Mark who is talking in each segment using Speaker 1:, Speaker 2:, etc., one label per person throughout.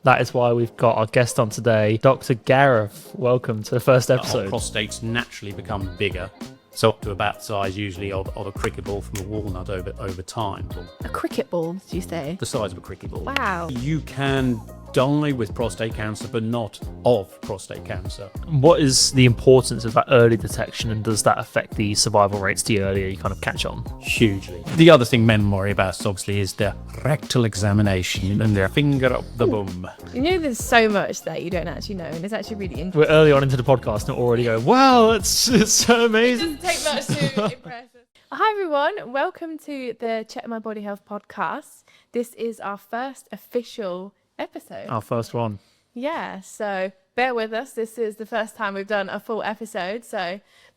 Speaker 1: That is why we've got our guest on today, Dr. Gareth. Welcome to the first episode.
Speaker 2: Our prostates naturally become bigger, so up to about the size usually of a cricket ball from a walnut over time.
Speaker 3: A cricket ball, did you say?
Speaker 2: The size of a cricket ball.
Speaker 3: Wow.
Speaker 2: You can die with prostate cancer, but not of prostate cancer.
Speaker 1: What is the importance of that early detection, and does that affect the survival rates the earlier you kind of catch on?
Speaker 2: Hugely. The other thing men worry about, obviously, is the rectal examination and their finger up the bum.
Speaker 3: You know, there's so much that you don't actually know, and it's actually really interesting.
Speaker 1: We're early on into the podcast and already going, wow, it's so amazing.
Speaker 3: It doesn't take much to impress us. Hi everyone, welcome to the Check My Body Health podcast. This is our first official episode.
Speaker 1: Our first one.
Speaker 3: Yeah, so bear with us. This is the first time we've done a full episode,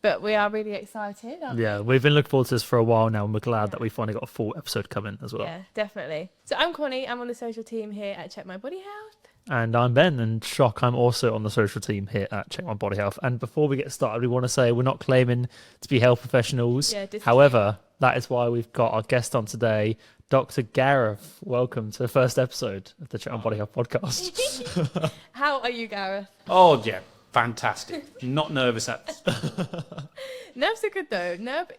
Speaker 3: but we are really excited.
Speaker 1: Yeah, we've been looking forward to this for a while now, and we're glad that we finally got a full episode coming as well.
Speaker 3: Yeah, definitely. So I'm Connie, I'm on the social team here at Check My Body Health.
Speaker 1: And I'm Ben, and shock, I'm also on the social team here at Check My Body Health. And before we get started, we want to say we're not claiming to be health professionals.
Speaker 3: Yeah,
Speaker 1: however, that is why we've got our guest on today, Dr. Gareth. Welcome to the first episode of the Check My Body Health podcast.
Speaker 3: How are you, Gareth?
Speaker 2: Oh, yeah, fantastic. Not nervous at...
Speaker 3: Nerves are good though.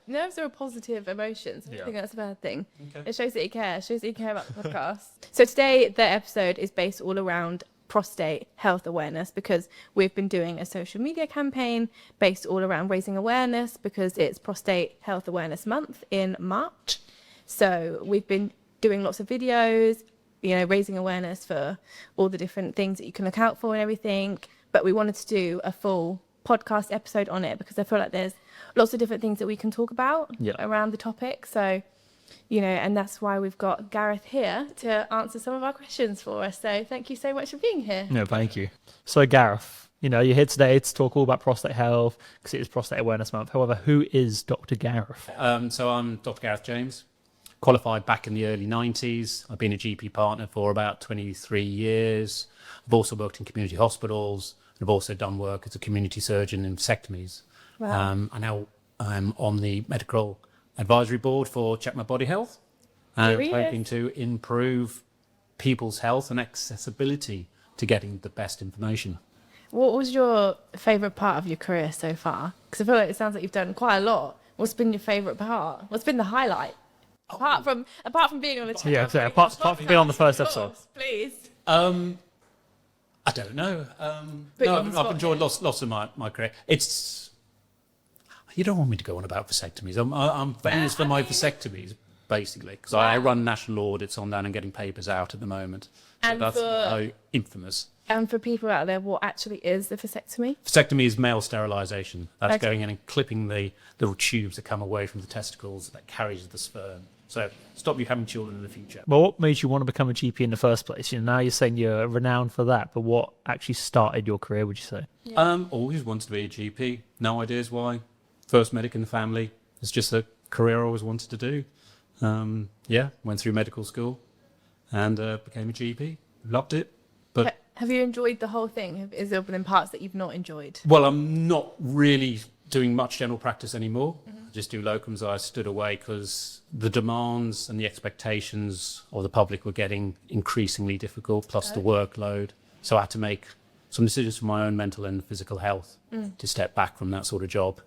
Speaker 3: Nerves are a positive emotion, so I don't think that's a bad thing. Okay. It shows that you care. It shows that you care about the podcast. So today, the episode is based all around prostate health awareness, because we've been doing a social media campaign based all around raising awareness, because it's Prostate Health Awareness Month in March. So we've been doing lots of videos, raising awareness for all the different things that you can look out for and everything. But we wanted to do a full podcast episode on it, because I feel like there's lots of different things that we can talk about around the topic. So, and that's why we've got Gareth here to answer some of our questions for us. So thank you so much for being here.
Speaker 1: No, thank you. So Gareth, you're here today to talk all about prostate health, because it is Prostate Awareness Month. However, who is Dr. Gareth?
Speaker 2: So I'm Dr. Gareth James, qualified back in the early 90s. I've been a GP partner for about 23 years. I've also worked in community hospitals. I've also done work as a community surgeon in vasectomies.
Speaker 3: Wow.
Speaker 2: I now I'm on the medical advisory board for Check My Body Health, and hoping to improve people's health and accessibility to getting the best information. What
Speaker 3: was your favourite part of your career so far? Because I feel like it sounds like you've done quite a lot. What's been your favourite part? What's been the highlight? Apart from being on the channel.
Speaker 1: Yeah, so apart from being on the first episode.
Speaker 3: Please.
Speaker 2: I don't know. I've enjoyed lots of my career. You don't want me to go on about vasectomies. I'm famous for my vasectomies, basically, because I run national audits on that and getting papers out at the moment. So that's infamous.
Speaker 3: And for people out there, what actually is the vasectomy?
Speaker 2: Vasectomy is male sterilisation. That's going in and clipping the little tubes that come away from the testicles that carries the sperm. So stop you having children in the future.
Speaker 1: Well, what made you want to become a GP in the first place? Now you're saying you're renowned for that, but what actually started your career, would you say?
Speaker 2: Always wanted to be a GP. No ideas why. First medic in the family. It's just a career I always wanted to do. Went through medical school and became a GP. Loved it. But
Speaker 3: have you enjoyed the whole thing? Is there been parts that you've not enjoyed?
Speaker 2: Well, I'm not really doing much general practice anymore. I just do locums. I stood away because the demands and the expectations of the public were getting increasingly difficult, plus the workload. So I had to make some decisions for my own mental and physical health to step back from that sort of job.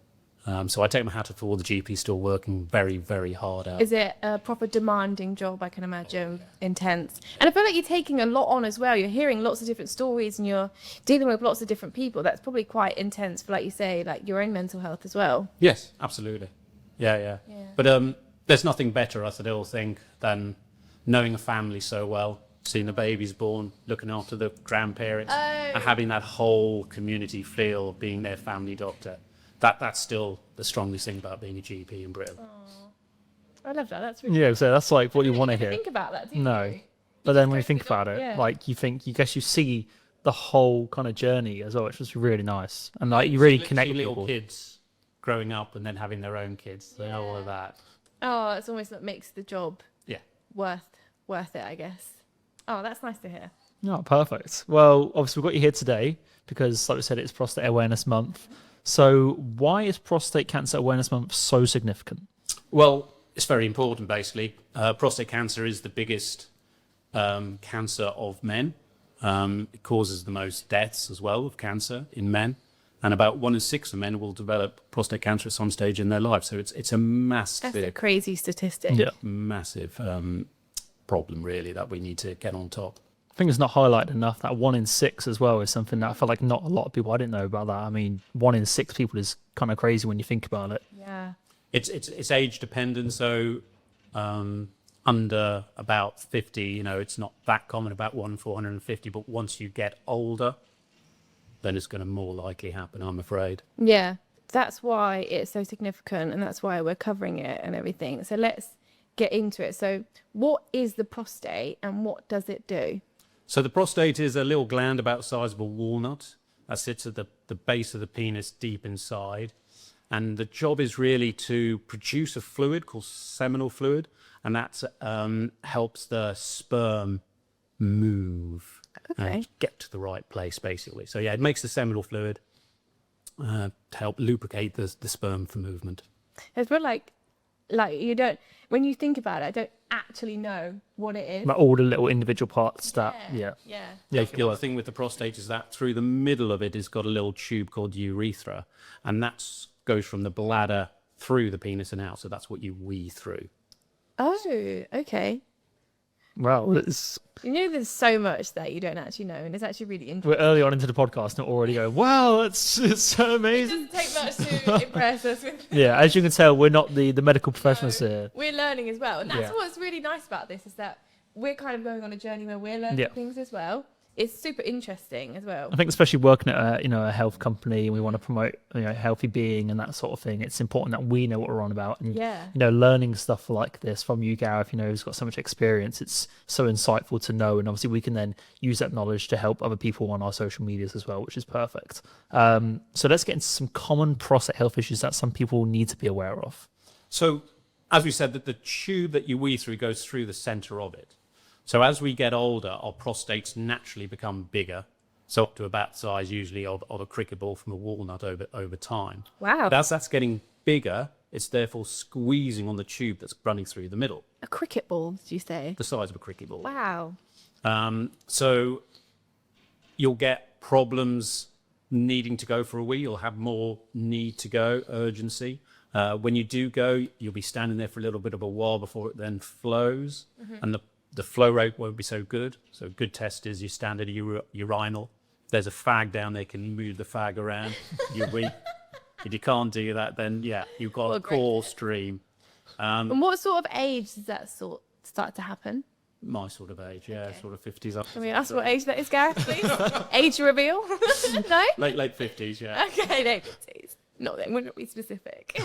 Speaker 2: So I take my hat off to all the GPs still working very, very hard out.
Speaker 3: Is it a proper demanding job, I can imagine, intense? And I feel like you're taking a lot on as well. You're hearing lots of different stories and you're dealing with lots of different people. That's probably quite intense for, like you say, like your own mental health as well.
Speaker 2: Yes, absolutely. Yeah. But there's nothing better, I still think, than knowing a family so well, seeing the babies born, looking after the grandparents, and having that whole community feel of being their family doctor. That's still the strongest thing about being a GP in Britain.
Speaker 3: I love that. That's really
Speaker 1: so that's like what you want to hear.
Speaker 3: Think about that, do you?
Speaker 1: No, but then when you think about it, like you see the whole kind of journey as well, which was really nice, and like you really connect with
Speaker 2: little
Speaker 1: people.
Speaker 2: Kids growing up and then having their own kids, all of that.
Speaker 3: Oh, it's almost what makes the job worth it, I guess. Oh, that's nice to hear.
Speaker 1: Oh, perfect. Well, obviously we've got you here today because, like we said, it's Prostate Awareness Month. So why is Prostate Cancer Awareness Month so significant?
Speaker 2: Well, it's very important, basically. Prostate cancer is the biggest cancer of men. It causes the most deaths as well of cancer in men. And about 1 in 6 of men will develop prostate cancer at some stage in their life. So it's a massive,
Speaker 3: That's a crazy statistic.
Speaker 1: Yeah.
Speaker 2: massive problem, really, that we need to get on top.
Speaker 1: I think it's not highlighted enough. That 1 in 6 as well is something that I feel like not a lot of people. I didn't know about that. I mean, 1 in 6 people is kind of crazy when you think about it.
Speaker 3: Yeah.
Speaker 2: It's age dependent. So under about 50, you know, it's not that common, about 1 in 450. But once you get older, then it's going to more likely happen, I'm afraid.
Speaker 3: Yeah. That's why it's so significant, and that's why we're covering it and everything. So let's get into it. So what is the prostate and what does it do?
Speaker 2: So the prostate is a little gland about the size of a walnut that sits at the base of the penis deep inside. And the job is really to produce a fluid called seminal fluid, and that helps the sperm move and get to the right place, basically. So yeah, it makes the seminal fluid to help lubricate the sperm for movement.
Speaker 3: It's more like you don't, when you think about it, I don't actually know what it is.
Speaker 1: Like all the little individual parts that,
Speaker 3: Yeah.
Speaker 2: The other thing with the prostate is that through the middle of it has got a little tube called urethra, and that goes from the bladder through the penis and out. So that's what you wee through.
Speaker 3: Oh, okay.
Speaker 1: well, it's,
Speaker 3: You know, there's so much that you don't actually know, and it's actually really interesting.
Speaker 1: we're early on into the podcast and already going, wow, it's so
Speaker 3: It
Speaker 1: amazing.
Speaker 3: doesn't take much to impress us with.
Speaker 1: Yeah, as you can tell, we're not the medical professionals here.
Speaker 3: We're learning as well, and that's
Speaker 1: Yeah.
Speaker 3: what's really nice about this, is that we're kind of going on a journey where we're learning
Speaker 1: Yeah.
Speaker 3: things as well. It's super interesting as well.
Speaker 1: I think especially working at a health company and we want to promote healthy being and that sort of thing, it's important that we know what we're on about. And
Speaker 3: Yeah.
Speaker 1: learning stuff like this from you, Gareth, who's got so much experience, it's so insightful to know. And obviously we can then use that knowledge to help other people on our social medias as well, which is perfect. So let's get into some common prostate health issues that some people need to be aware of.
Speaker 2: So, as we said, that the tube that you wee through goes through the center of it. So as we get older, our prostates naturally become bigger, so up to about the size usually of a cricket ball from a walnut over time.
Speaker 3: Wow.
Speaker 2: As that's getting bigger, it's therefore squeezing on the tube that's running through the middle,
Speaker 3: A cricket ball, did you say?
Speaker 2: the size of a cricket ball.
Speaker 3: Wow.
Speaker 2: So you'll get problems needing to go for a wee. You'll have more need to go, urgency. When you do go, you'll be standing there for a little bit of a while before it then flows, and the flow rate won't be so good. So a good test is you stand at a urinal. If there's a fag down there, you can move the fag around. You wee. If you can't do that, then yeah, you've got
Speaker 3: Well,
Speaker 2: a
Speaker 3: great.
Speaker 2: core stream.
Speaker 3: And what sort of age does that start to happen?
Speaker 2: My sort of age, yeah, sort of 50s up.
Speaker 3: Can we ask what age that is, Gareth, please? Age reveal? No?
Speaker 2: Late 50s, yeah.
Speaker 3: Okay, no, please. Not then, we're not be specific.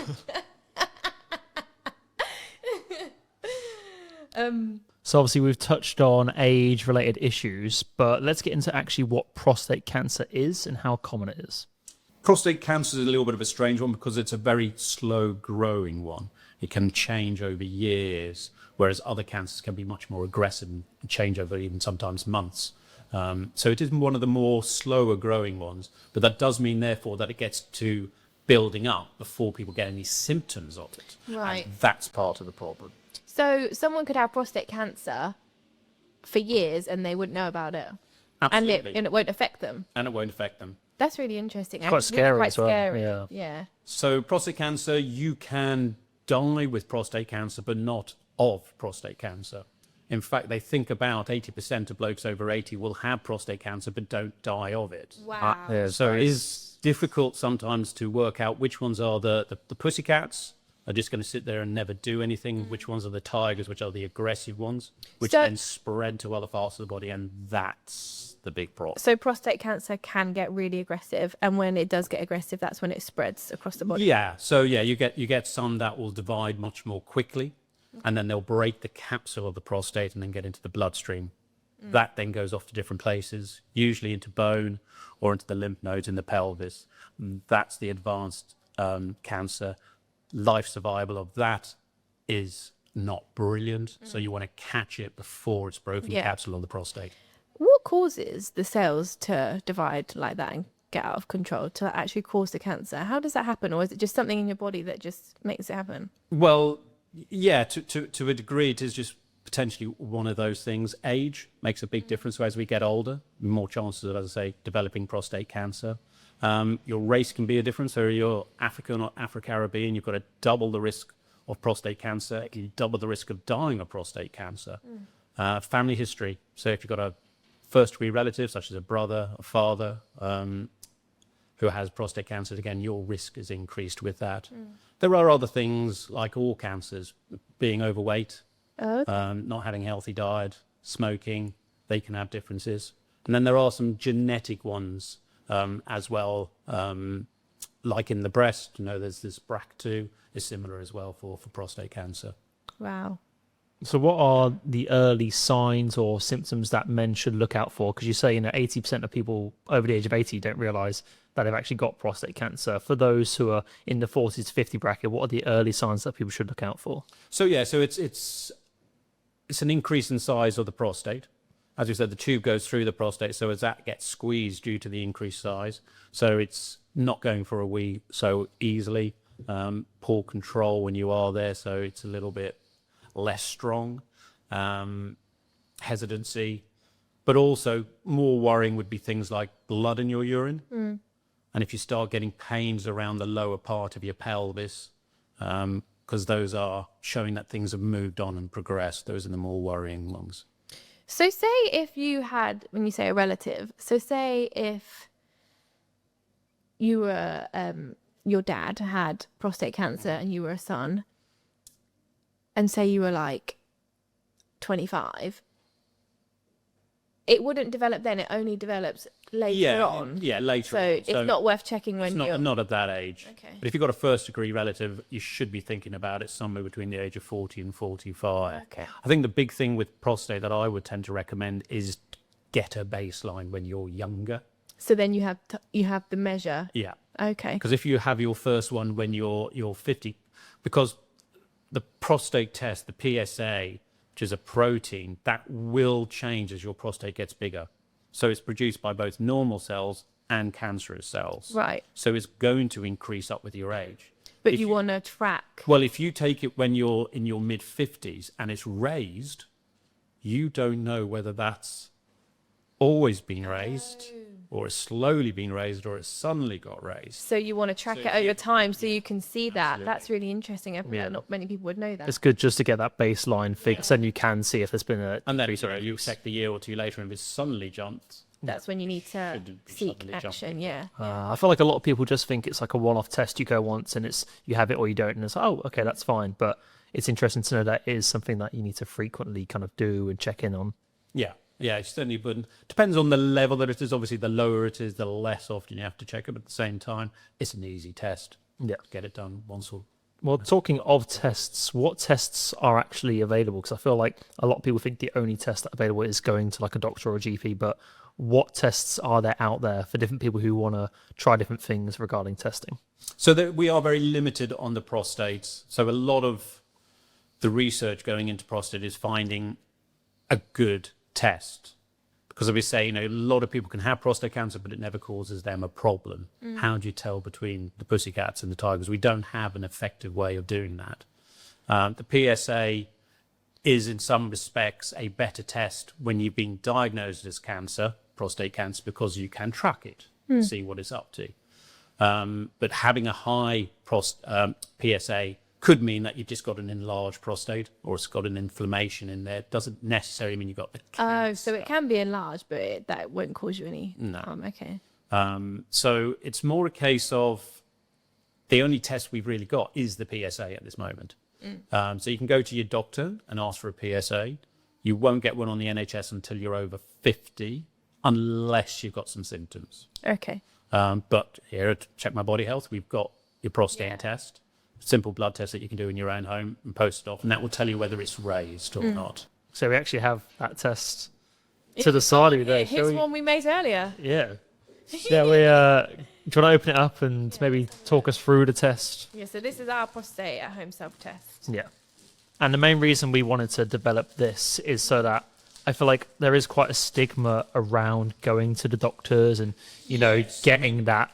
Speaker 1: So obviously we've touched on age-related issues, but let's get into actually what prostate cancer is and how common it is.
Speaker 2: Prostate cancer is a little bit of a strange one because it's a very slow-growing one. It can change over years, whereas other cancers can be much more aggressive and change over even sometimes months. So it is one of the more slower-growing ones, but that does mean, therefore, that it gets to building up before people get any symptoms of it.
Speaker 3: Right.
Speaker 2: And that's part of the problem.
Speaker 3: So someone could have prostate cancer for years and they wouldn't know about it.
Speaker 2: Absolutely.
Speaker 3: And it won't affect them.
Speaker 2: And it won't affect them.
Speaker 3: That's really interesting.
Speaker 1: Quite
Speaker 3: Actually,
Speaker 1: scary
Speaker 3: quite
Speaker 1: as well,
Speaker 3: scary.
Speaker 1: yeah.
Speaker 3: Yeah.
Speaker 2: So prostate cancer, you can die with prostate cancer, but not of prostate cancer. In fact, they think about 80% of blokes over 80 will have prostate cancer, but don't die of it.
Speaker 3: Wow.
Speaker 1: Yeah,
Speaker 2: So it is difficult sometimes to work out which ones are the pussycats, are just going to sit there and never do anything, which ones are the tigers, which are the aggressive ones, which
Speaker 3: So-
Speaker 2: then spread to other parts of the body, and that's the big problem.
Speaker 3: So prostate cancer can get really aggressive, and when it does get aggressive, that's when it spreads across the body.
Speaker 2: Yeah, so yeah, you get some that will divide much more quickly, and then they'll break the capsule of the prostate and then get into the bloodstream. That then goes off to different places, usually into bone or into the lymph nodes in the pelvis. That's the advanced cancer. Life survival of that is not brilliant, so you want to catch it before it's broken the
Speaker 3: Yeah.
Speaker 2: capsule of the prostate.
Speaker 3: What causes the cells to divide like that and get out of control to actually cause the cancer? How does that happen, or is it just something in your body that just makes it happen?
Speaker 2: Well, yeah, to a degree, it is just potentially one of those things. Age makes a big difference. So as we get older, more chances of, as I say, developing prostate cancer. Your race can be a difference. So you're African or Afro-Caribbean, you've got to double the risk of prostate cancer. You double the risk of dying of prostate cancer. Family history. So if you've got a first-degree relative, such as a brother, a father, who has prostate cancer, again, your risk is increased with that. There are other things like all cancers, being overweight, not having a healthy diet, smoking, they can have differences. And then there are some genetic ones as well, like in the breast, there's this BRCA2 is similar as well for prostate cancer.
Speaker 3: Wow.
Speaker 1: So what are the early signs or symptoms that men should look out for? Because you say 80% of people over the age of 80 don't realise that they've actually got prostate cancer. For those who are in the 40 to 50 bracket, what are the early signs that people should look out for?
Speaker 2: So it's an increase in size of the prostate. As we said, the tube goes through the prostate, so as that gets squeezed due to the increased size, so it's not going for a wee so easily. Poor control when you are there, so it's a little bit less strong. Hesitancy, but also more worrying would be things like blood in your urine. And if you start getting pains around the lower part of your pelvis, because those are showing that things have moved on and progressed, those are the more worrying ones.
Speaker 3: So say if you had, when you say a relative, so say if you were, your dad had prostate cancer and you were a son, and say you were like 25, it wouldn't develop then, it only develops later on.
Speaker 2: Yeah, later
Speaker 3: so
Speaker 2: on.
Speaker 3: It's not worth checking when you're...
Speaker 2: Not at that age.
Speaker 3: Okay.
Speaker 2: But if you've got a first-degree relative, you should be thinking about it somewhere between the age of 40 and 45.
Speaker 3: Okay.
Speaker 2: I think the big thing with prostate that I would tend to recommend is get a baseline when you're younger.
Speaker 3: So then you have the measure.
Speaker 2: Yeah.
Speaker 3: Okay.
Speaker 2: Because if you have your first one when you're 50, because the prostate test, the PSA, which is a protein, that will change as your prostate gets bigger. So it's produced by both normal cells and cancerous cells.
Speaker 3: Right.
Speaker 2: So it's going to increase up with your age.
Speaker 3: But you want to track.
Speaker 2: Well, if you take it when you're in your mid-50s and it's raised, you don't know whether that's always been raised or it's slowly been raised or it's suddenly got raised.
Speaker 3: So you want to track it over time so you can see that.
Speaker 2: Absolutely.
Speaker 3: That's really interesting. I think not many people would know that.
Speaker 1: It's good just to get that baseline fix, and you can see if there's been a...
Speaker 2: And then you check a year or two later and if it's suddenly jumped.
Speaker 3: That's when you need to seek action,
Speaker 1: I feel like a lot of people just think it's like a one-off test. You go once and you have it or you don't, and it's okay, that's fine. But it's interesting to know that is something that you need to frequently kind of do and check in on.
Speaker 2: Yeah, it certainly wouldn't. Depends on the level that it is. Obviously, the lower it is, the less often you have to check it. But at the same time, it's an easy test.
Speaker 1: Yeah.
Speaker 2: Get it done once or...
Speaker 1: Well, talking of tests, what tests are actually available? Because I feel like a lot of people think the only test that's available is going to like a doctor or a GP. But what tests are there out there for different people who want to try different things regarding testing?
Speaker 2: So we are very limited on the prostate. So a lot of the research going into prostate is finding a good test, because as we say, a lot of people can have prostate cancer, but it never causes them a problem. How do you tell between the pussycats and the tigers? We don't have an effective way of doing that. The PSA is in some respects a better test when you've been diagnosed as prostate cancer, because you can track it, see what it's up to. But having a high PSA could mean that you've just got an enlarged prostate or it's got an inflammation in there. It doesn't necessarily mean you've got the cancer.
Speaker 3: Oh, so it can be enlarged, but that won't cause you any harm. Okay.
Speaker 2: So it's more a case of the only test we've really got is the PSA at this moment. So you can go to your doctor and ask for a PSA. You won't get one on the NHS until you're over 50, unless you've got some symptoms.
Speaker 3: Okay.
Speaker 2: But here at Check My Body Health, we've got your prostate test. Simple blood test that you can do in your own home and post it off, and that will tell you whether it's raised or not.
Speaker 1: So we actually have that test to the side of you there.
Speaker 3: Here's one we made earlier.
Speaker 1: Yeah. Yeah, do you want to open it up and maybe talk us through the test?
Speaker 3: Yeah, so this is our prostate at home self-test.
Speaker 1: Yeah. And the main reason we wanted to develop this is so that I feel like there is quite a stigma around going to the doctors and, getting that,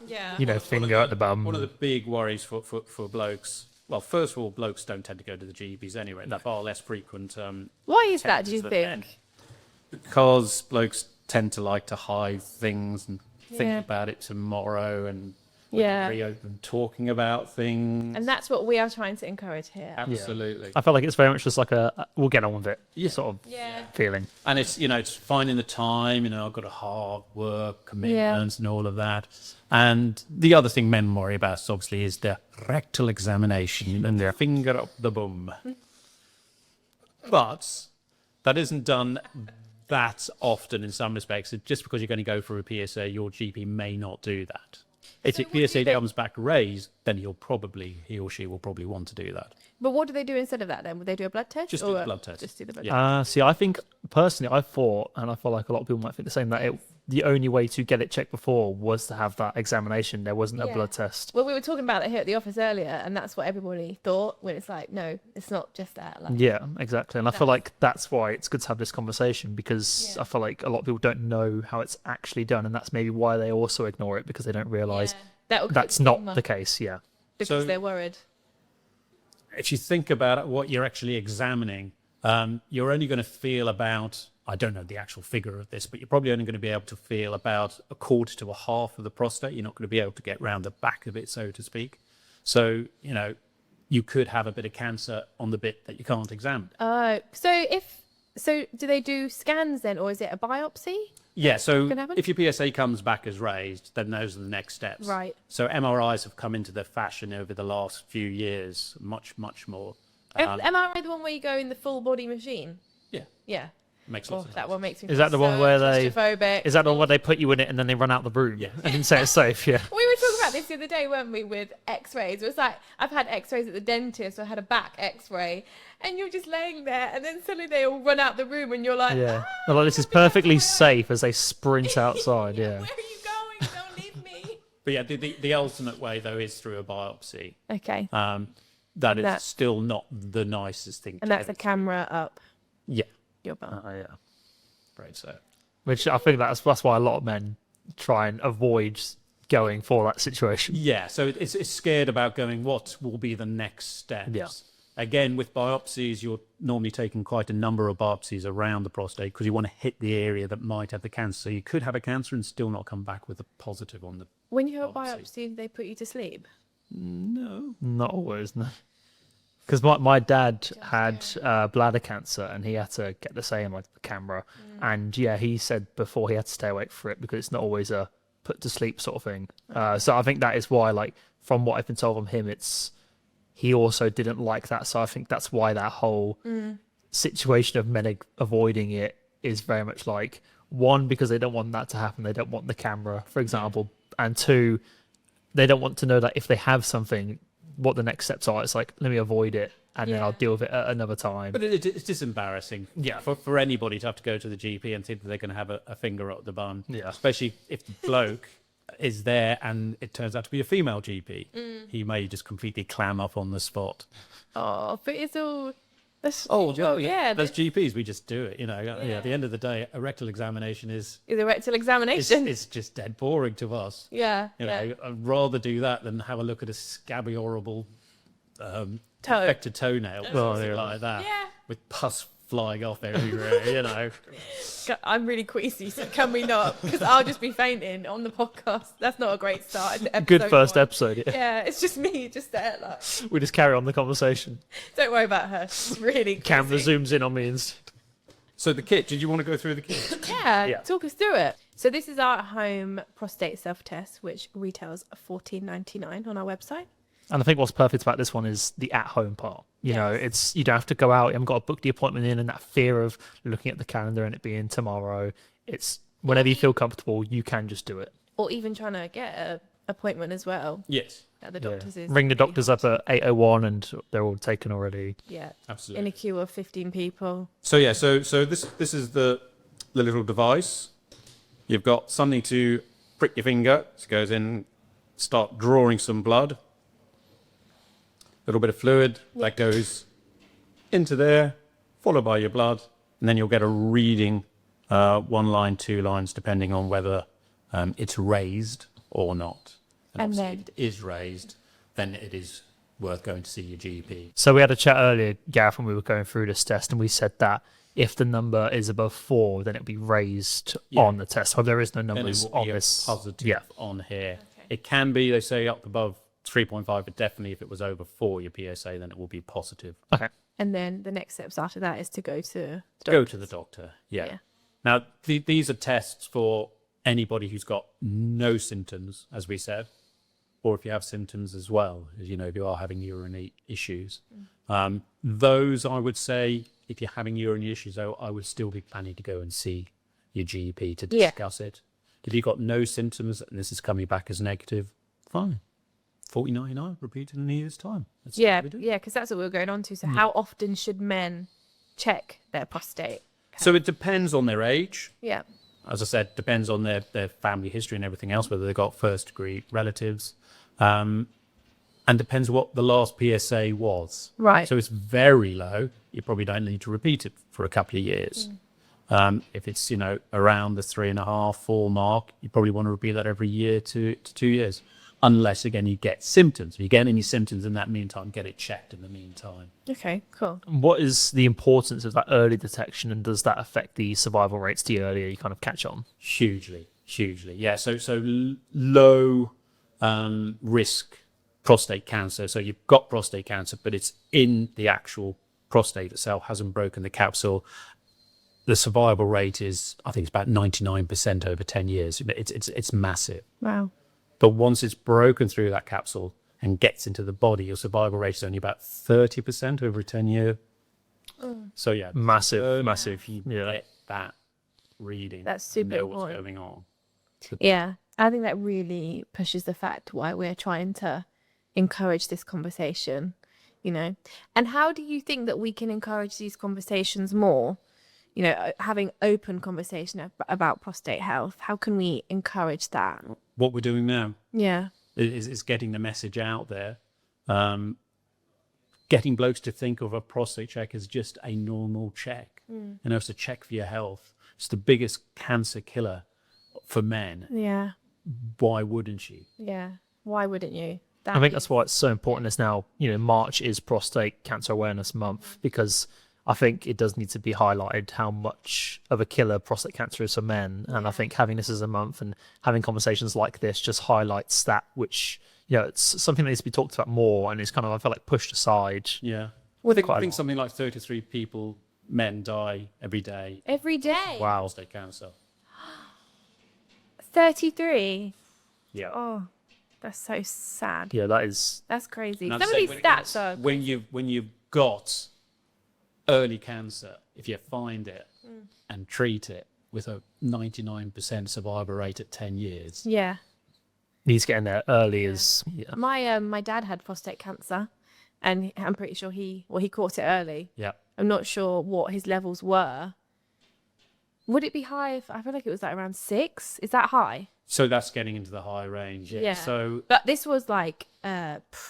Speaker 1: finger at the bum.
Speaker 2: One of the big worries for blokes well, first of all, blokes don't tend to go to the GPs anyway. They're far less frequent.
Speaker 3: Why is that, do you
Speaker 2: than men.
Speaker 3: think?
Speaker 2: Because blokes tend to like to hide things and think
Speaker 3: Yeah.
Speaker 2: about it tomorrow and
Speaker 3: Yeah.
Speaker 2: be open talking about things.
Speaker 3: And that's what we are trying to encourage here.
Speaker 2: Absolutely.
Speaker 1: I feel like it's very much just like we'll get on with it sort of
Speaker 3: Yeah.
Speaker 1: feeling.
Speaker 2: And it's, it's finding the time, I've got a hard work, commitments and all of that. And the other thing men worry about, obviously, is the rectal examination and their finger up the bum. But that isn't done that often in some respects. Just because you're going to go for a PSA, your GP may not do that. If your PSA comes back raised, then he or she will probably want to do that.
Speaker 3: But what do they do instead of that then? Would they do a blood test?
Speaker 2: Just do the blood test.
Speaker 3: Just do the blood
Speaker 2: Yeah.
Speaker 3: test.
Speaker 1: See, I think personally, I thought, and I feel like a lot of people might think the same, that the only way to get it checked before was to have that examination. There wasn't a blood test.
Speaker 3: Well, we were talking about it here at the office earlier, and that's what everybody thought, when it's like, no, it's not just that. Like,
Speaker 1: Yeah, exactly. And I feel like that's why it's good to have this conversation, because I feel like a lot of people don't know how it's actually done, and that's maybe why they also ignore it, because they don't realise that's not the case. Yeah.
Speaker 3: Because they're worried.
Speaker 2: If you think about what you're actually examining, you're only going to feel about, I don't know the actual figure of this, but you're probably only going to be able to feel about a quarter to a half of the prostate. You're not going to be able to get round the back of it, so to speak. So, you could have a bit of cancer on the bit that you can't examine.
Speaker 3: So do they do scans then, or is it a biopsy?
Speaker 2: Yeah, so
Speaker 3: Can happen?
Speaker 2: if your PSA comes back as raised, then those are the next steps.
Speaker 3: Right.
Speaker 2: So MRIs have come into the fashion over the last few years, much more.
Speaker 3: MRI the one where you go in the full body machine?
Speaker 2: Yeah,
Speaker 3: Yeah.
Speaker 2: makes lots of
Speaker 3: That
Speaker 2: sense.
Speaker 3: one makes me
Speaker 1: Is that the
Speaker 3: feel
Speaker 1: one
Speaker 3: so
Speaker 1: where they?
Speaker 3: claustrophobic.
Speaker 1: Is that the one where they put you in it and then they run out the room?
Speaker 2: Yeah.
Speaker 1: And say it's safe. Yeah.
Speaker 3: We were talking about this the other day, weren't we, with x-rays. It was like, I've had x-rays at the dentist, so I had a back x-ray, and you're just laying there, and then suddenly they all run out the room, and you're like,
Speaker 1: Yeah. They're like, this is perfectly safe as they sprint outside. Yeah.
Speaker 3: where are you going? Don't leave me.
Speaker 2: But yeah, the ultimate way, though, is through a biopsy.
Speaker 3: Okay.
Speaker 2: That is
Speaker 3: That-
Speaker 2: still not the nicest thing
Speaker 3: And
Speaker 2: to
Speaker 3: that's a
Speaker 2: do.
Speaker 3: camera up
Speaker 2: Yeah,
Speaker 3: your bum.
Speaker 1: Yeah.
Speaker 2: right, so.
Speaker 1: Which I think that's why a lot of men try and avoid going for that situation.
Speaker 2: Yeah, so it's scared about going, what will be the next steps?
Speaker 1: Yeah.
Speaker 2: Again, with biopsies, you're normally taking quite a number of biopsies around the prostate because you want to hit the area that might have the cancer. So you could have a cancer and still not come back with a positive on the...
Speaker 3: When you have a
Speaker 2: biopsy.
Speaker 3: biopsy, they put you to sleep.
Speaker 2: No.
Speaker 1: Not always, no. Because my dad had bladder cancer and he had to get the same, like the camera. And yeah, he said before he had to stay awake for it because it's not always a put to sleep sort of thing. So I think that is why, like, from what I've been told from him, he also didn't like that. So I think that's why that whole situation of men avoiding it is very much like, one, because they don't want that to happen. They don't want the camera, for example. And two, they don't want to know that if they have something, what the next steps are. It's like, let me avoid it and then I'll deal with it at another time.
Speaker 2: But it's just embarrassing.
Speaker 1: Yeah.
Speaker 2: For anybody to have to go to the GP and think that they're going to have a finger up the bum.
Speaker 1: Yeah.
Speaker 2: Especially if the bloke is there and it turns out to be a female GP. He may just completely clam up on the spot.
Speaker 3: Oh, but it's all...
Speaker 2: Yeah. There's GPs, we just do it, At the end of the day, a rectal examination is
Speaker 3: Is a rectal examination.
Speaker 2: it's just dead boring to us.
Speaker 3: Yeah.
Speaker 2: I'd rather do that than have a look at a scabby, horrible,
Speaker 3: Toe.
Speaker 2: infected toenail or something
Speaker 1: yeah.
Speaker 2: like that.
Speaker 3: Yeah.
Speaker 2: With pus flying off everywhere,
Speaker 3: I'm really queasy, so can we not? Because I'll just be fainting on the podcast. That's not a great start. To
Speaker 1: Good first
Speaker 3: one.
Speaker 1: episode. Yeah.
Speaker 3: Yeah, it's just me, just there. Like,
Speaker 1: We just carry on the conversation.
Speaker 3: don't worry about her. She's really
Speaker 1: Camera
Speaker 3: queasy.
Speaker 1: zooms in on me instead.
Speaker 2: So the kit, did you want to go through the kit?
Speaker 3: Yeah, talk us through it. So this is our home prostate self-test, which retails $14.99 on our website.
Speaker 1: And I think what's perfect about this one is the at-home part. You know, it's you don't have to go out. You haven't got to book the appointment in, and that fear of looking at the calendar and it being tomorrow. It's whenever you feel comfortable, you can just do it.
Speaker 3: Or even trying to get an appointment as well.
Speaker 2: Yes,
Speaker 3: At the doctor's is
Speaker 1: Ring the
Speaker 3: really
Speaker 1: doctors
Speaker 3: hard
Speaker 1: up at 8:01 and they're all taken already.
Speaker 3: Yeah,
Speaker 2: absolutely.
Speaker 3: in a queue of 15 people.
Speaker 2: So this is the little device. You've got something to prick your finger. So it goes in, start drawing some blood. Little bit of fluid that goes into there, followed by your blood, and then you'll get a reading, 1 line, 2 lines, depending on whether it's raised or not.
Speaker 3: And
Speaker 2: obviously
Speaker 3: then-
Speaker 2: if it is raised, then it is worth going to see your GP.
Speaker 1: So we had a chat earlier, Gareth, when we were going through this test, and we said that if the number is above 4, then it'll be raised on the test. So there is no numbers
Speaker 2: and it will
Speaker 1: on
Speaker 2: be
Speaker 1: this.
Speaker 2: Positive on here. Okay. It can be, they say, up above 3.5, but definitely if it was over 4, your PSA, then it will be positive.
Speaker 1: Okay.
Speaker 3: And then the next steps after that is to go to
Speaker 2: the doctor. Yeah. Now, these are tests for anybody who's got no symptoms, as we said, or if you have symptoms as well, as you know, if you are having urinary issues. Those, I would say, if you're having urinary issues, though, I would still be planning to go and see your GP to discuss it. If you've got no symptoms and this is coming back as negative, fine. 49, repeat in a year's time.
Speaker 3: Because that's what we were going on to. So how often should men check their prostate?
Speaker 2: So it depends on their age.
Speaker 3: Yeah.
Speaker 2: As I said, depends on their family history and everything else, whether they've got first-degree relatives. And depends what the last PSA was.
Speaker 3: Right.
Speaker 2: So it's very low. You probably don't need to repeat it for a couple of years. If it's, around the 3.5, 4 mark, you probably want to repeat that every year to 2 years. Unless, again, you get symptoms. If you get any symptoms in that meantime, get it checked in the meantime.
Speaker 3: Okay, cool.
Speaker 1: What is the importance of that early detection, and does that affect the survival rates the earlier you kind of catch on?
Speaker 2: Hugely. Yeah, so low risk prostate cancer. So you've got prostate cancer, but it's in the actual prostate itself, hasn't broken the capsule. The survival rate is, I think it's about 99% over 10 years. It's massive.
Speaker 3: Wow.
Speaker 2: But once it's broken through that capsule and gets into the body, your survival rate is only about 30% over a 10-year. So, yeah.
Speaker 1: Massive.
Speaker 2: You get that reading.
Speaker 3: That's super
Speaker 2: know
Speaker 3: important.
Speaker 2: What's going on.
Speaker 3: Yeah. I think that really pushes the fact why we're trying to encourage this conversation, And how do you think that we can encourage these conversations more? Having open conversation about prostate health. How can we encourage that?
Speaker 2: What we're doing now
Speaker 3: is
Speaker 2: getting the message out there. Getting blokes to think of a prostate check as just a normal check. It's a check for your health. It's the biggest cancer killer for men.
Speaker 3: Yeah.
Speaker 2: Why wouldn't you?
Speaker 3: Yeah. Why wouldn't you?
Speaker 1: I think that's why it's so important is now, March is Prostate Cancer Awareness Month, because I think it does need to be highlighted how much of a killer prostate cancer is for men. And I think having this as a month and having conversations like this just highlights that, which, it's something that needs to be talked about more, and it's kind of, I feel like, pushed aside.
Speaker 2: Yeah. I think something like 33 men die every day.
Speaker 3: Every day?
Speaker 2: Wow. Prostate cancer.
Speaker 3: 33?
Speaker 2: Yeah.
Speaker 3: Oh, that's so sad.
Speaker 1: Yeah, that's
Speaker 3: crazy. Some of these stats are...
Speaker 2: When you've got early cancer, if you find it and treat it with a 99% survival rate at 10 years.
Speaker 3: Yeah.
Speaker 1: He's getting there early as...
Speaker 3: Yeah. My dad had prostate cancer, and I'm pretty sure he caught it early.
Speaker 2: Yeah.
Speaker 3: I'm not sure what his levels were. Would it be high? I feel like it was like around 6. Is that high?
Speaker 2: So that's getting into the high range. Yeah. So,
Speaker 3: but this was like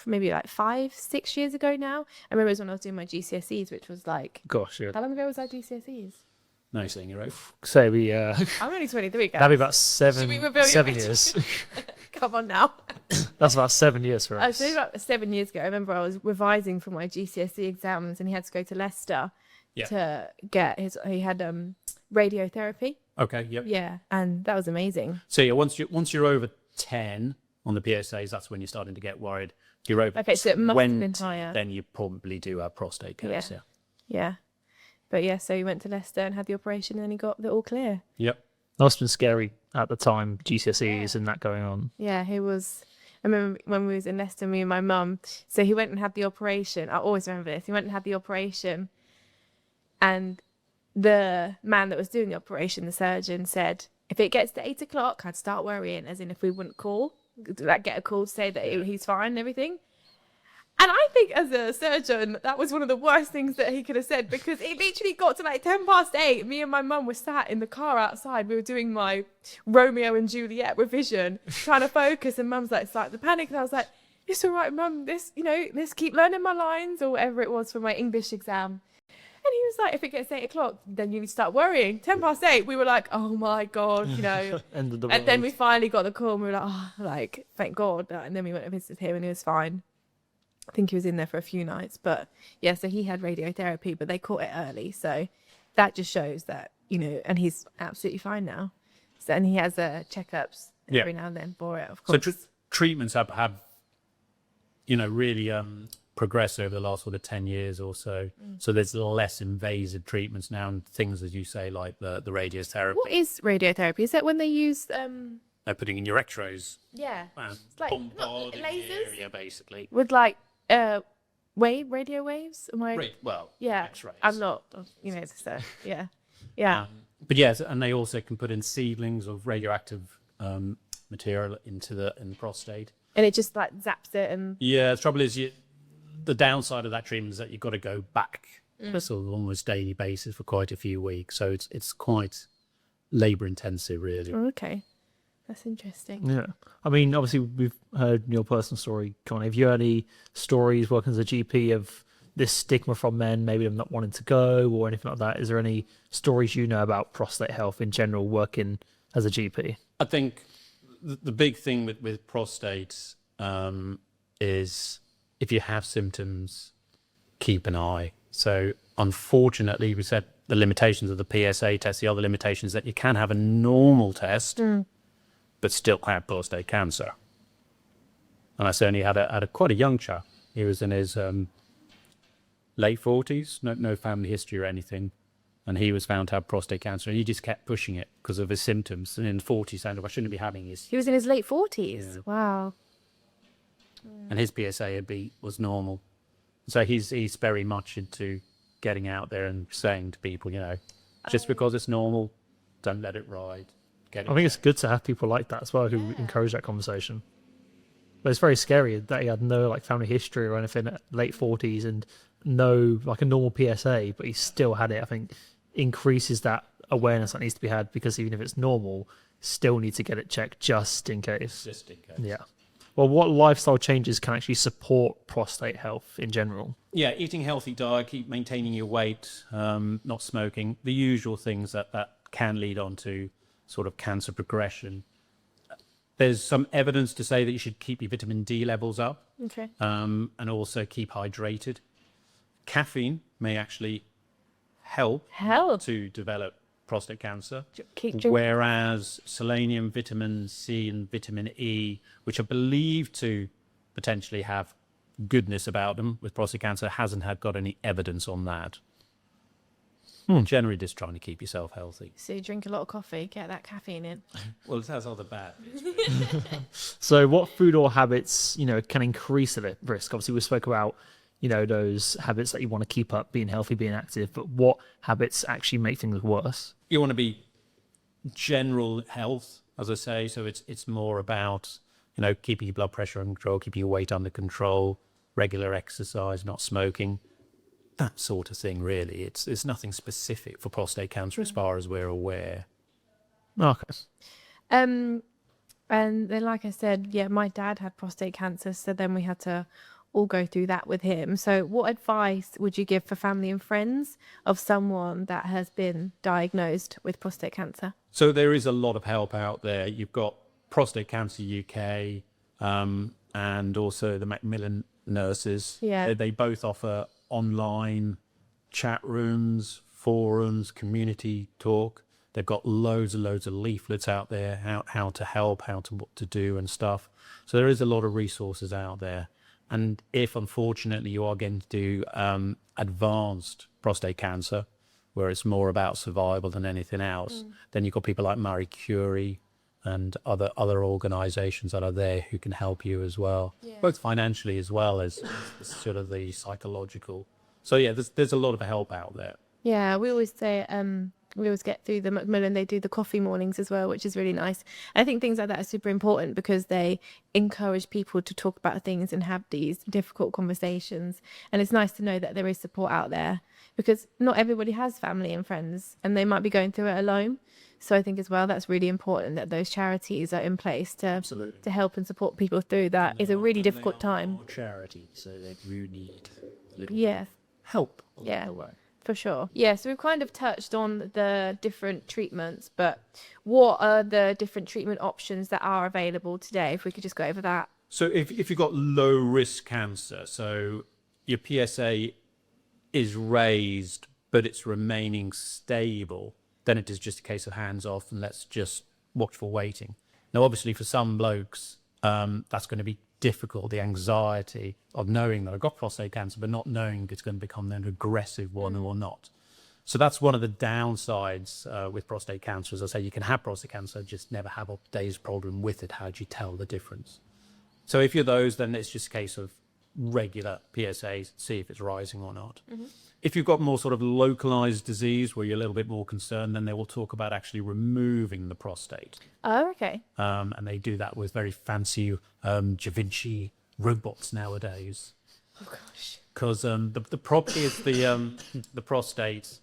Speaker 3: maybe like 5-6 years ago now. I remember it was when I was doing my GCSEs, which was like...
Speaker 1: Gosh, yeah.
Speaker 3: How long ago was that GCSEs?
Speaker 2: No, you're saying you're right.
Speaker 1: So we...
Speaker 3: I'm only 23, guys.
Speaker 1: That'd be about 7 years.
Speaker 3: Come on now.
Speaker 1: That's about 7 years for us.
Speaker 3: I was about 7 years ago. I remember I was revising for my GCSE exams, and he had to go to Leicester to get he had radiotherapy.
Speaker 2: Okay, yep.
Speaker 3: Yeah, and that was amazing.
Speaker 2: So yeah, once you're over 10 on the PSAs, that's when you're starting to get worried. If you're over
Speaker 3: so it must have been higher.
Speaker 2: Then you probably do have prostate cancer.
Speaker 3: Yeah. But yeah, so he went to Leicester and had the operation, and then he got the all clear.
Speaker 2: Yep.
Speaker 1: That must have been scary at the time, GCSEs and that going on.
Speaker 3: Yeah, he was... I remember when we was in Leicester, me and my mum, so he went and had the operation. I always remember this. He went and had the operation, and the man that was doing the operation, the surgeon, said, if it gets to 8 o'clock, I'd start worrying, as in if we wouldn't call, like get a call to say that he's fine and everything. And I think as a surgeon, that was one of the worst things that he could have said, because it literally got to like 8:10. Me and my mum were sat in the car outside. We were doing my Romeo and Juliet revision, trying to focus. And mum's like, start the panic. And I was like, it's all right, mum. Let's keep learning my lines or whatever it was for my English exam. And he was like, if it gets 8 o'clock, then you need to start worrying. 8:10, we were like, oh my God,
Speaker 1: End of the
Speaker 3: and
Speaker 1: world.
Speaker 3: then we finally got the call and we were like, oh, like, thank God. And then we went to visit him and he was fine. I think he was in there for a few nights, but yeah, so he had radiotherapy, but they caught it early. So that just shows that, you know, and he's absolutely fine now. So, and he has checkups every now and then for it, of course.
Speaker 2: So treatments have, you know, really progressed over the last sort of 10 years or so. So there's less invasive treatments now, and things, as you say, like the radiotherapy.
Speaker 3: What is radiotherapy? Is that when they use...
Speaker 2: They're putting in your x-rays.
Speaker 3: Yeah.
Speaker 2: It's
Speaker 3: like
Speaker 2: bombarding the
Speaker 3: lasers?
Speaker 2: area, basically.
Speaker 3: With like radio waves? Am I...
Speaker 2: Well,
Speaker 3: yeah.
Speaker 2: x-rays.
Speaker 3: I'm not, you know, so yeah. Yeah.
Speaker 2: But yes, and they also can put in seedlings of radioactive material into the prostate.
Speaker 3: And it just like zaps it and...
Speaker 2: Yeah, the trouble is the downside of that treatment is that you've got to go back sort of almost daily basis for quite a few weeks. So it's quite labour intensive, really.
Speaker 3: Okay. That's interesting.
Speaker 1: Yeah. I mean, obviously, we've heard your personal story, Connie. Have you heard any stories working as a GP of this stigma from men, maybe them not wanting to go or anything like that? Is there any stories you know about prostate health in general working as a GP?
Speaker 2: I think the big thing with prostate is if you have symptoms, keep an eye. So unfortunately, we said the limitations of the PSA test, the other limitations that you can have a normal test, but still have prostate cancer. And I certainly had quite a young chap. He was in his late 40s, no family history or anything. And he was found to have prostate cancer, and he just kept pushing it because of his symptoms. And in 40s, saying, I shouldn't be having this.
Speaker 3: He was in his late 40s? Yeah. Wow.
Speaker 2: And his PSA was normal. So he's very much into getting out there and saying to people, you know, just because it's normal, don't let it ride. I think
Speaker 1: it's good to have people like that as well who encourage that conversation. But it's very scary that he had no like family history or anything at late 40s and no like a normal PSA, but he still had it. I think increases that awareness that needs to be had, because even if it's normal, still need to get it checked just in case.
Speaker 2: Just in case.
Speaker 1: Yeah. Well, what lifestyle changes can actually support prostate health in general?
Speaker 2: Yeah, eating healthy diet, keep maintaining your weight, not smoking, the usual things that can lead on to sort of cancer progression. There's some evidence to say that you should keep your vitamin D levels up.
Speaker 3: Okay.
Speaker 2: And also keep hydrated. Caffeine may actually help to develop prostate cancer, whereas selenium, vitamin C and vitamin E, which are believed to potentially have goodness about them with prostate cancer, hasn't got any evidence on that. Generally just trying to keep yourself healthy.
Speaker 3: So you drink a lot of coffee, get that caffeine in.
Speaker 2: Well, it has other bad.
Speaker 1: So what food or habits, you know, can increase the risk? Obviously, we spoke about, you know, those habits that you want to keep up, being healthy, being active, but what habits actually make things worse?
Speaker 2: You want to be general health, as I say, so it's more about, you know, keeping your blood pressure under control, keeping your weight under control, regular exercise, not smoking, that sort of thing, really. It's nothing specific for prostate cancer as far as we're aware.
Speaker 1: Okay.
Speaker 3: And then, like I said, yeah, my dad had prostate cancer, so then we had to all go through that with him. So what advice would you give for family and friends of someone that has been diagnosed with prostate cancer?
Speaker 2: So there is a lot of help out there. You've got Prostate Cancer UK and also the Macmillan nurses.
Speaker 3: Yeah.
Speaker 2: They both offer online chat rooms, forums, community talk. They've got loads and loads of leaflets out there, how to help, what to do and stuff. So there is a lot of resources out there. And if, unfortunately, you are getting to advanced prostate cancer, where it's more about survival than anything else, then you've got people like Marie Curie and other organisations that are there who can help you as well, both financially as well as sort of the psychological. So, yeah, there's a lot of help out there.
Speaker 3: Yeah, we always say... we always get through the Macmillan, they do the coffee mornings as well, which is really nice. I think things like that are super important because they encourage people to talk about things and have these difficult conversations. And it's nice to know that there is support out there, because not everybody has family and friends and they might be going through it alone. So I think as well, that's really important that those charities are in place to help and support people through that. It's a really difficult time.
Speaker 2: Charity, so they really need
Speaker 3: help.
Speaker 2: Yeah.
Speaker 3: For sure. Yeah, so we've kind of touched on the different treatments, but what are the different treatment options that are available today? If we could just go over that.
Speaker 2: So if you've got low risk cancer, so your PSA is raised, but it's remaining stable, then it is just a case of hands off and let's just watchful waiting. Now, obviously, for some blokes, that's going to be difficult, the anxiety of knowing that I've got prostate cancer, but not knowing it's going to become an aggressive one or not. So that's one of the downsides with prostate cancer. As I say, you can have prostate cancer, just never have a day's problem with it. How do you tell the difference? So if you're those, then it's just a case of regular PSAs, see if it's rising or not. If you've got more sort of localized disease where you're a little bit more concerned, then they will talk about actually removing the prostate.
Speaker 3: Oh, okay.
Speaker 2: And they do that with very fancy Da Vinci robots nowadays.
Speaker 3: Oh gosh.
Speaker 2: Because the property is the prostate.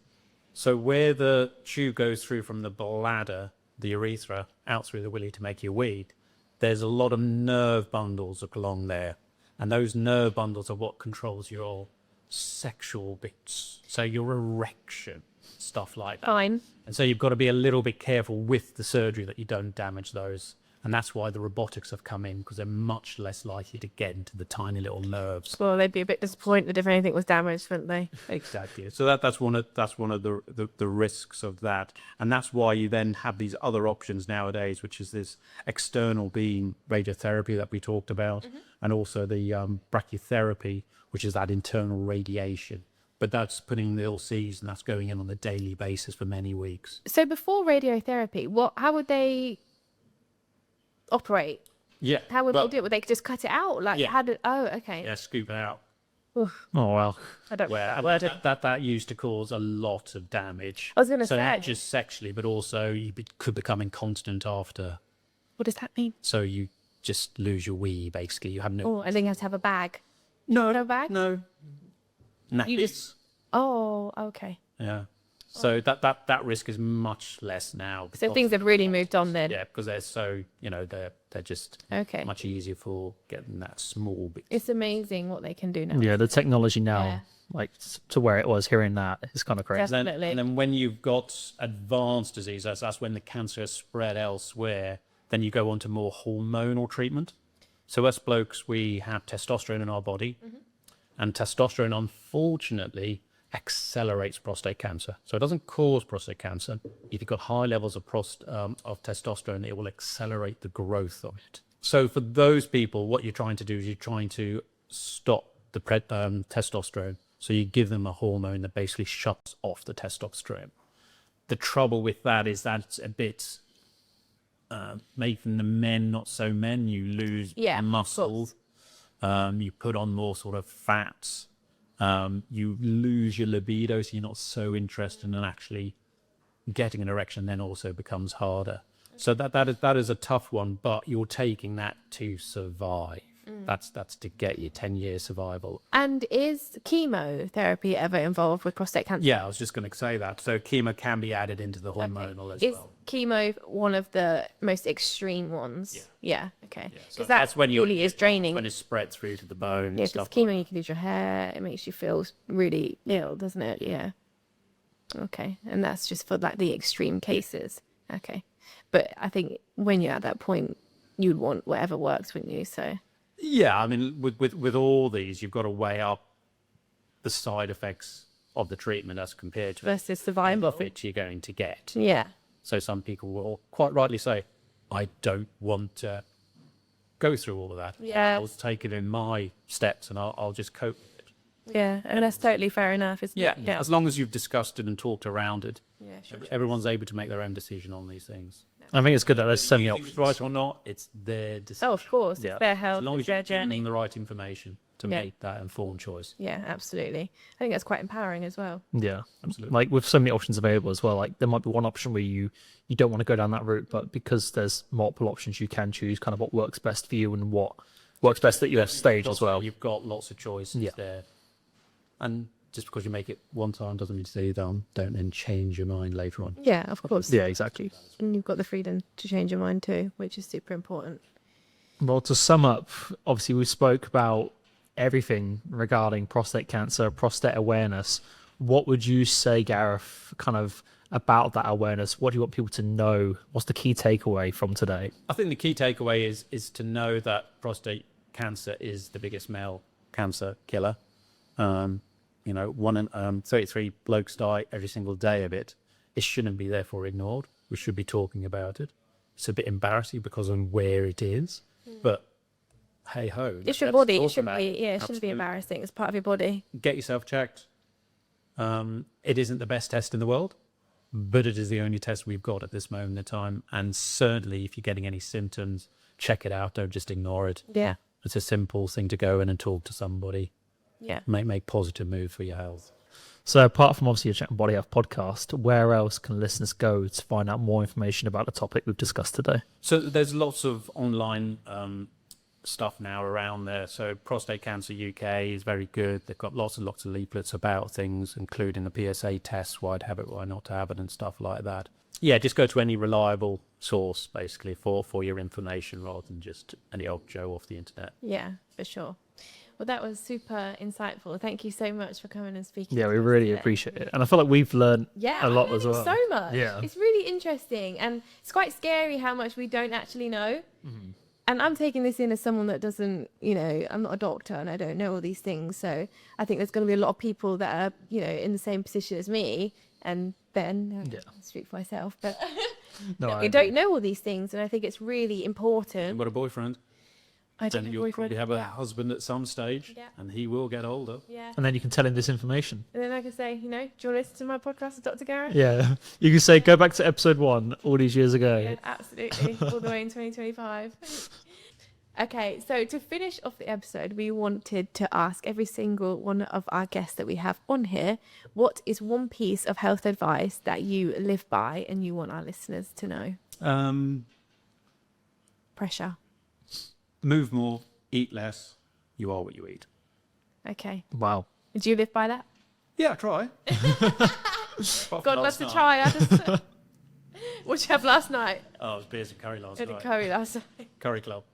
Speaker 2: So where the tube goes through from the bladder, the urethra, out through the willy to make your weed, there's a lot of nerve bundles along there. And those nerve bundles are what controls your sexual bits. So your erection, stuff like that.
Speaker 3: Fine.
Speaker 2: And so you've got to be a little bit careful with the surgery that you don't damage those. And that's why the robotics have come in, because they're much less likely to get into the tiny little nerves.
Speaker 3: Well, they'd be a bit disappointed if anything was damaged, wouldn't they?
Speaker 2: Exactly. So that's one of the risks of that. And that's why you then have these other options nowadays, which is this external beam radiotherapy that we talked about, and also the brachytherapy, which is that internal radiation. But that's putting the LCs, and that's going in on a daily basis for many weeks.
Speaker 3: So before radiotherapy, how would they operate?
Speaker 2: Yeah.
Speaker 3: How would they do it? Would they just cut it out? Like,
Speaker 2: Yeah.
Speaker 3: Okay.
Speaker 2: Yeah, scoop it out.
Speaker 1: Oh, well.
Speaker 3: I don't
Speaker 2: Where that used to cause a lot of damage.
Speaker 3: I was going to
Speaker 2: So
Speaker 3: say.
Speaker 2: not just sexually, but also you could become incontinent after.
Speaker 3: What does that mean?
Speaker 2: So you just lose your wee, basically. You have no...
Speaker 3: Oh, and then you have to have a bag.
Speaker 2: No.
Speaker 3: No bag?
Speaker 2: No. Nappies.
Speaker 3: You just... Oh, okay.
Speaker 2: Yeah. So that risk is much less now.
Speaker 3: So things have really moved on then.
Speaker 2: Yeah, because they're so, they're just
Speaker 3: Okay.
Speaker 2: much easier for getting that small bit.
Speaker 3: It's amazing what they can do now.
Speaker 1: Yeah, the technology now,
Speaker 3: Yeah.
Speaker 1: like to where it was, hearing that, it's kind of crazy.
Speaker 3: Definitely.
Speaker 2: And then when you've got advanced disease, that's when the cancer has spread elsewhere, then you go on to more hormonal treatment. So us blokes, we have testosterone in our body, and testosterone, unfortunately, accelerates prostate cancer. So it doesn't cause prostate cancer. If you've got high levels of testosterone, it will accelerate the growth of it. So for those people, what you're trying to do is you're trying to stop the testosterone. So you give them a hormone that basically shuts off the testosterone. The trouble with that is that it's a bit making the men not so men. You lose muscle. You put on more sort of fats. You lose your libido, so you're not so interested in actually getting an erection. Then also becomes harder. So that is a tough one, but you're taking that to survive. That's to get you 10-year survival.
Speaker 3: And is chemotherapy ever involved with prostate cancer?
Speaker 2: Yeah, I was just going to say that. So chemo can be added into the hormonal as
Speaker 3: Is
Speaker 2: well.
Speaker 3: chemo one of the most extreme ones? Yeah. Okay.
Speaker 2: Yeah, so
Speaker 3: Because
Speaker 2: that's when
Speaker 3: really is draining.
Speaker 2: when it's spread through to the bone.
Speaker 3: Yeah,
Speaker 2: and
Speaker 3: because
Speaker 2: stuff.
Speaker 3: chemo, you can lose your hair. It makes you feel really ill, doesn't it? Yeah. Okay. And that's just for like the extreme cases. Okay. But I think when you're at that point, you'd want whatever works, wouldn't you? So.
Speaker 2: Yeah, I mean, with all these, you've got to weigh up the side effects of the treatment as compared to
Speaker 3: Versus survival.
Speaker 2: the benefit you're going to get.
Speaker 3: Yeah.
Speaker 2: So some people will quite rightly say, I don't want to go through all of that.
Speaker 3: Yeah.
Speaker 2: I'll take it in my steps and I'll just cope with it.
Speaker 3: Yeah. And that's totally fair enough, isn't it? Yeah.
Speaker 2: As long as you've discussed it and talked around it,
Speaker 3: Yeah, sure.
Speaker 2: everyone's able to make their own decision on these things.
Speaker 1: I think it's good that there's so many
Speaker 2: If it's
Speaker 1: options.
Speaker 2: right or not, it's their decision.
Speaker 3: Oh, of course.
Speaker 1: Yeah.
Speaker 3: It's their
Speaker 2: As
Speaker 3: health,
Speaker 2: long
Speaker 3: it's
Speaker 2: as
Speaker 3: their
Speaker 2: you're
Speaker 3: journey.
Speaker 2: giving them the right information to
Speaker 3: Yeah.
Speaker 2: make that informed choice.
Speaker 3: Yeah, absolutely. I think that's quite empowering as well.
Speaker 1: Yeah,
Speaker 2: Absolutely.
Speaker 1: like with so many options available as well. Like there might be one option where you don't want to go down that route, but because there's multiple options, you can choose kind of what works best for you and what works best at your stage as well.
Speaker 2: You've got lots of choices
Speaker 1: Yeah.
Speaker 2: there. And just because you make it one time doesn't mean to say don't then change your mind later on.
Speaker 3: Yeah, of course.
Speaker 1: Yeah, exactly.
Speaker 3: And you've got the freedom to change your mind too, which is super important.
Speaker 1: Well, to sum up, obviously we spoke about everything regarding prostate cancer, prostate awareness. What would you say, Gareth, kind of about that awareness? What do you want people to know? What's the key takeaway from today?
Speaker 2: I think the key takeaway is to know that prostate cancer is the biggest male cancer killer. 33 blokes die every single day of it. It shouldn't be therefore ignored. We should be talking about it. It's a bit embarrassing because of where it is, but hey ho.
Speaker 3: It's your body. It shouldn't be. Yeah, it shouldn't be embarrassing. It's part of your body.
Speaker 2: Get yourself checked. It isn't the best test in the world, but it is the only test we've got at this moment in time. And certainly, if you're getting any symptoms, check it out. Don't just ignore it.
Speaker 3: Yeah.
Speaker 2: It's a simple thing to go in and talk to somebody.
Speaker 3: Yeah.
Speaker 2: Make positive moves for your health.
Speaker 1: So apart from obviously your Chat and Body Health podcast, where else can listeners go to find out more information about the topic we've discussed today?
Speaker 2: So there's lots of online stuff now around there. So Prostate Cancer UK is very good. They've got lots and lots of leaflets about things, including the PSA tests, why to have it, why not to have it, and stuff like that. Yeah, just go to any reliable source, basically, for your information rather than just any old Joe off the internet.
Speaker 3: Yeah, for sure. Well, that was super insightful. Thank you so much for coming and speaking.
Speaker 1: Yeah, we really appreciate it. And I feel like we've learned a lot as well.
Speaker 3: So much.
Speaker 1: Yeah.
Speaker 3: It's really interesting. And it's quite scary how much we don't actually know. Mm-hmm. And I'm taking this in as someone that doesn't, I'm not a doctor and I don't know all these things. So I think there's going to be a lot of people that are, in the same position as me and Ben. I'll speak for myself. But we don't know all these things. And I think it's really important.
Speaker 2: You've got a boyfriend.
Speaker 3: I don't
Speaker 2: you'll probably have a husband at some stage, and he will get older.
Speaker 3: Yeah.
Speaker 1: And then you can tell him this information.
Speaker 3: And then I can say, do you want to listen to my podcast with Dr. Gareth?
Speaker 1: Yeah. You can say, go back to episode 1 all these years ago.
Speaker 3: Yeah, absolutely. All the way in 2025. Okay, so to finish off the episode, we wanted to ask every single one of our guests that we have on here, what is one piece of health advice that you live by and you want our listeners to know? Pressure.
Speaker 2: Move more, eat less. You are what you eat.
Speaker 3: Okay.
Speaker 1: Wow.
Speaker 3: Do you live by that?
Speaker 2: Yeah, I try.
Speaker 3: God loves to try. What did you have last night?
Speaker 2: Oh, it was beers and curry last night.
Speaker 3: Curry last night.
Speaker 2: Curry club.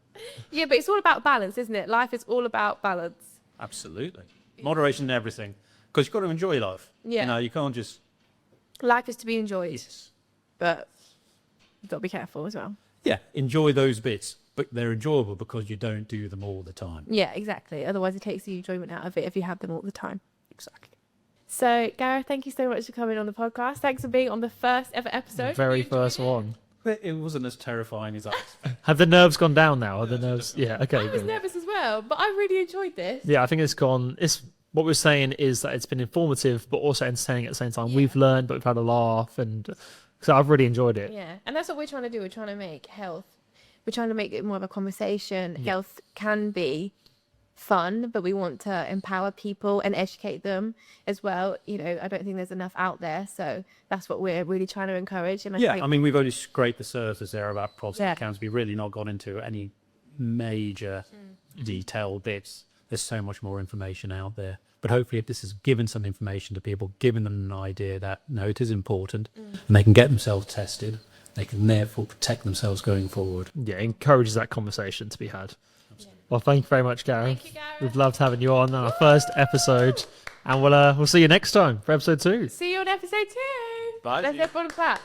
Speaker 3: Yeah, but it's all about balance, isn't it? Life is all about balance.
Speaker 2: Absolutely. Moderation in everything. Because you've got to enjoy life.
Speaker 3: Yeah.
Speaker 2: You can't just...
Speaker 3: Life is to be enjoyed.
Speaker 2: Yes.
Speaker 3: But you've got to be careful as well.
Speaker 2: Yeah, enjoy those bits. But they're enjoyable because you don't do them all the time.
Speaker 3: Yeah, exactly. Otherwise, it takes the enjoyment out of it if you have them all the time.
Speaker 2: Exactly.
Speaker 3: So, Gareth, thank you so much for coming on the podcast. Thanks for being on the first ever episode.
Speaker 1: Very first one.
Speaker 2: It wasn't as terrifying as I expected.
Speaker 1: Have the nerves gone down now? Have the nerves? Yeah, okay.
Speaker 3: I was nervous as well, but I really enjoyed this.
Speaker 1: Yeah, I think it's gone. What we're saying is that it's been informative, but also entertaining at the same time. Yeah. We've learned, but we've had a laugh, and so I've really enjoyed it.
Speaker 3: Yeah, and that's what we're trying to do. We're trying to make health. We're trying to make it more of a conversation. Yeah. Health can be fun, but we want to empower people and educate them as well. I don't think there's enough out there, so that's what we're really trying to encourage. And
Speaker 2: I mean, we've only scraped the surface there about prostate cancer. We've really not gone into any major detailed bits. There's so much more information out there. But hopefully if this has given some information to people, given them an idea that, no, it is important, and they can get themselves tested, they can therefore protect themselves going forward.
Speaker 1: Yeah, it encourages that conversation to be had. Well, thank you very much, Gareth.
Speaker 3: Thank you, Gareth.
Speaker 1: We've loved having you on our first episode, and we'll see you next time for episode 2.
Speaker 3: See you on episode 2.
Speaker 2: Bye.
Speaker 3: Let's everyone clap.